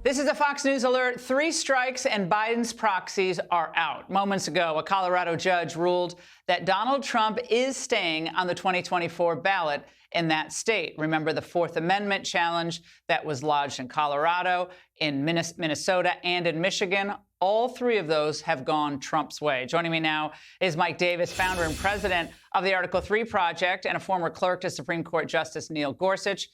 This is a Fox News alert. 3 strikes and Biden's proxies are out. Moments ago, a Colorado judge ruled that Donald Trump is staying on the 2024 ballot in that state. Remember the Fourth Amendment challenge that was lodged in Colorado, in Minnesota, and in Michigan? All 3 of those have gone Trump's way. Joining me now is Mike Davis, founder and president of the Article 3 Project and a former clerk to Supreme Court Justice Neil Gorsuch.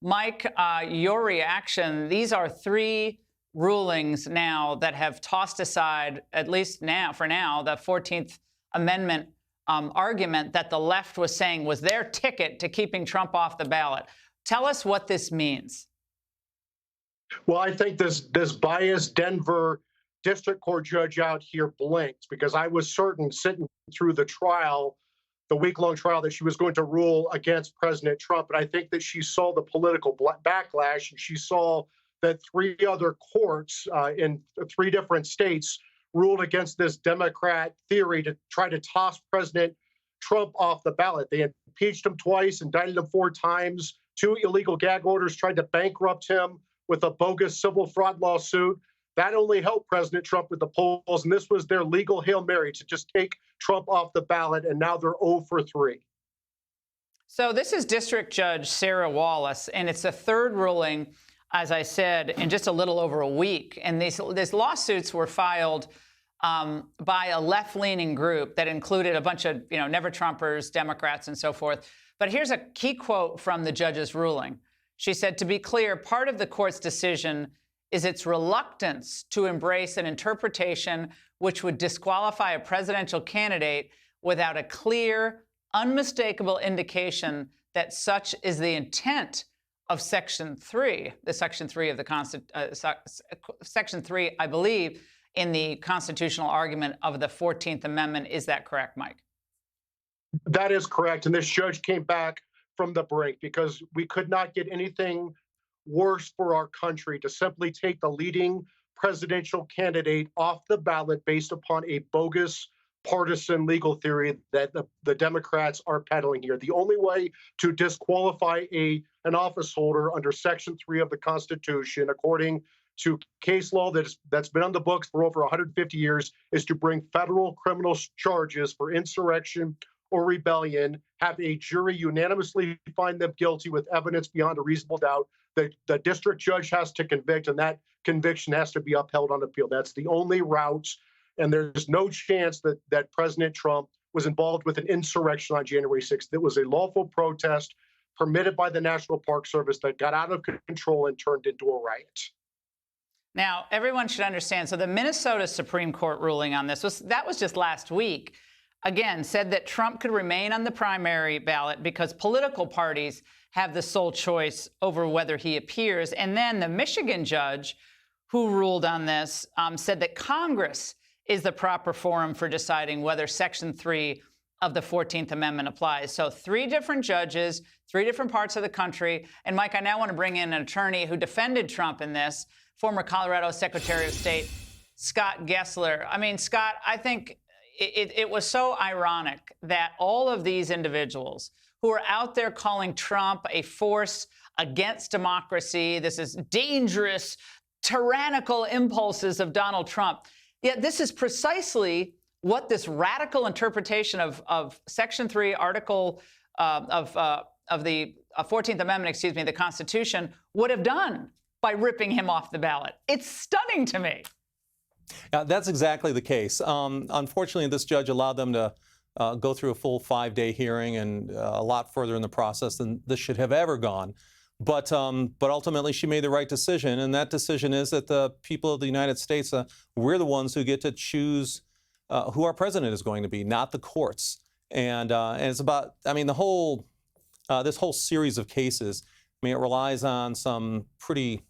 Mike, your reaction, these are 3 rulings now that have tossed aside, at least now, for now, the 14th Amendment argument that the left was saying was their ticket to keeping Trump off the ballot. Tell us what this means. Well, I think this biased Denver district court judge out here blinked, because I was certain sitting through the trial, the week-long trial, that she was going to rule against President Trump. And I think that she saw the political backlash, and she saw that 3 other courts in 3 different states ruled against this Democrat theory to try to toss President Trump off the ballot. They impeached him twice, indicted him 4 times, 2 illegal gag orders, tried to bankrupt him with a bogus civil fraud lawsuit. That only helped President Trump with the polls, and this was their legal Hail Mary to just take Trump off the ballot, and now they're 0 for 3. So this is District Judge Sarah Wallace, and it's the 3rd ruling, as I said, in just a little over a week. And these lawsuits were filed by a left-leaning group that included a bunch of, never-Trumpers, Democrats, and so forth. But here's a key quote from the judge's ruling. She said, "To be clear, part of the court's decision is its reluctance to embrace an interpretation which would disqualify a presidential candidate without a clear, unmistakable indication that such is the intent of Section 3, the Section 3 of the Section 3, I believe, in the constitutional argument of the 14th Amendment." Is that correct, Mike? That is correct. And this judge came back from the brink because we could not get anything worse for our country to simply take the leading presidential candidate off the ballot based upon a bogus partisan legal theory that the Democrats are peddling here. The only way to disqualify an office holder under Section 3 of the Constitution, according to case law that's been on the books for over 150 years, is to bring federal criminal charges for insurrection or rebellion, have a jury unanimously find them guilty with evidence beyond a reasonable doubt. The district judge has to convict, and that conviction has to be upheld on appeal. That's the only route, and there's no chance that President Trump was involved with an insurrection on January 6th. It was a lawful protest permitted by the National Park Service that got out of control and turned into a riot. Now, everyone should understand, so the Minnesota Supreme Court ruling on this was just last week, again, said that Trump could remain on the primary ballot because political parties have the sole choice over whether he appears. And then the Michigan judge who ruled on this said that Congress is the proper forum for deciding whether Section 3 of the 14th Amendment applies. So 3 different judges, 3 different parts of the country. And Mike, I now want to bring in an attorney who defended Trump in this, former Colorado Secretary of State, Scott Gessler. I mean, Scott, I think it was so ironic that all of these individuals who are out there calling Trump a force against democracy, this is dangerous, tyrannical impulses of Donald Trump. Yet this is precisely what this radical interpretation of Section 3, Article of the 14th Amendment, the Constitution, would have done by ripping him off the ballot. It's stunning to me. That's exactly the case. Unfortunately, this judge allowed them to go through a full 5-day hearing and a lot further in the process than this should have ever gone. But ultimately, she made the right decision, and that decision is that the people of the United States, we're the ones who get to choose who our president is going to be, not the courts. And it's about, the whole this whole series of cases. It relies on some pretty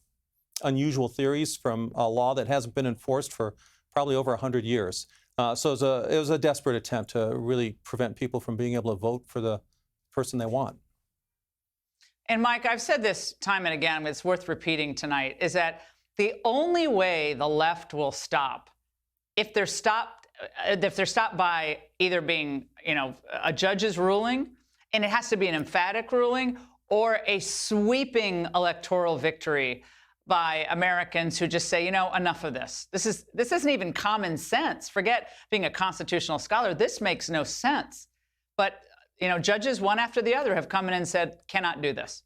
unusual theories from a law that hasn't been enforced for probably over 100 years. So it was a desperate attempt to really prevent people from being able to vote for the person they want. And Mike, I've said this time and again, but it's worth repeating tonight, is that the only way the left will stop, if they're stopped by either being, a judge's ruling, and it has to be an emphatic ruling, or a sweeping electoral victory by Americans who just say, you know, enough of this. This isn't even common sense. Forget being a constitutional scholar. This makes no sense. But, you know, judges one after the other have come in and said, cannot do this.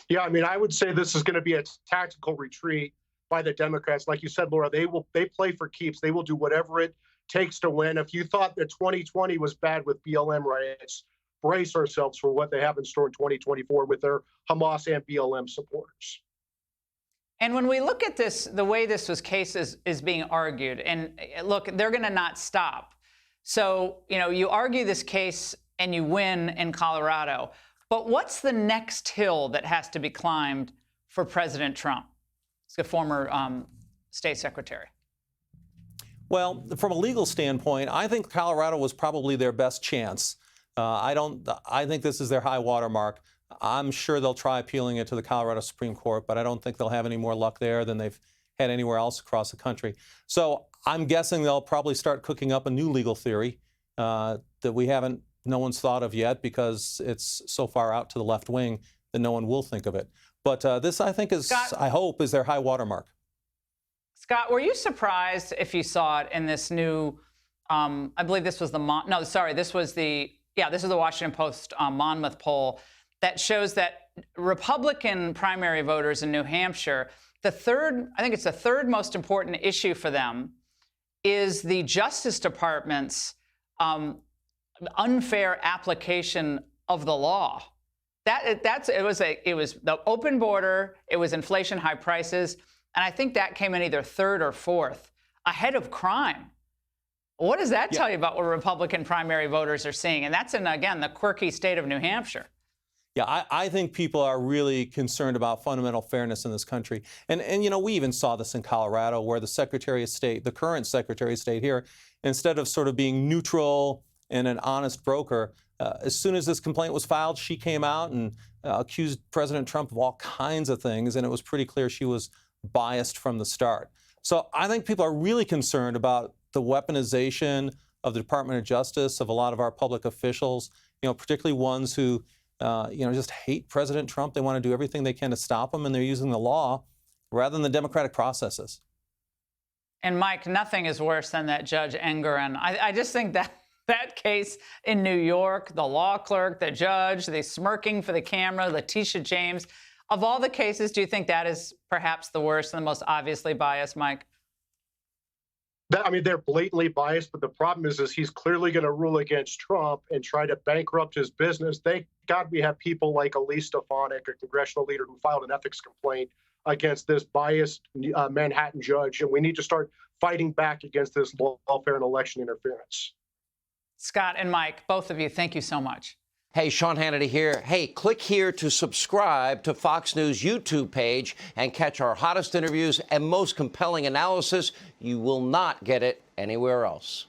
Yeah, I mean, I would say this is going to be a tactical retreat by the Democrats. Like you said, Laura, they play for keeps. They will do whatever it takes to win. If you thought that 2020 was bad with BLM riots, brace ourselves for what they have in store in 2024 with their Hamas and BLM supporters. And when we look at this, the way this case is being argued, and look, they're going to not stop. So, you know, you argue this case and you win in Colorado. But what's the next hill that has to be climbed for President Trump? He's a former state secretary. Well, from a legal standpoint, I think Colorado was probably their best chance. I think this is their high water mark. I'm sure they'll try appealing it to the Colorado Supreme Court, but I don't think they'll have any more luck there than they've had anywhere else across the country. So I'm guessing they'll probably start cooking up a new legal theory that no one's thought of yet because it's so far out to the left wing that no one will think of it. But this, I think, Scott, I hope, is their high water mark. Scott, were you surprised if you saw it in this new, I believe this was this was the Washington Post Monmouth poll that shows that Republican primary voters in New Hampshire, I think it's the third most important issue for them is the Justice Department's unfair application of the law. It was the open border, it was inflation, high prices, and I think that came in either third or fourth, ahead of crime. What does that tell you about what Republican primary voters are seeing? And that's in, again, the quirky state of New Hampshire. Yeah, I think people are really concerned about fundamental fairness in this country. And you know, we even saw this in Colorado where the Secretary of State, the current Secretary of State here, instead of sort of being neutral and an honest broker, as soon as this complaint was filed, she came out and accused President Trump of all kinds of things, and it was pretty clear she was biased from the start. So I think people are really concerned about the weaponization of the Department of Justice, of a lot of our public officials, you know, particularly ones who just hate President Trump. They want to do everything they can to stop him, and they're using the law rather than the democratic processes. And Mike, nothing is worse than that Judge Ingraham. I just think that case in New York, the law clerk, the judge, the smirking for the camera, Letitia James. Of all the cases, do you think that is perhaps the worst and the most obviously biased, Mike? I mean, they're blatantly biased, but the problem is he's clearly going to rule against Trump and try to bankrupt his business. Thank God we have people like Elise Stefanik, a congressional leader who filed an ethics complaint against this biased Manhattan judge, and we need to start fighting back against this lawfare and election interference. Scott and Mike, both of you, thank you so much. Hey, Sean Hannity here. Hey, click here to subscribe to Fox News YouTube page and catch our hottest interviews and most compelling analysis. You will not get it anywhere else.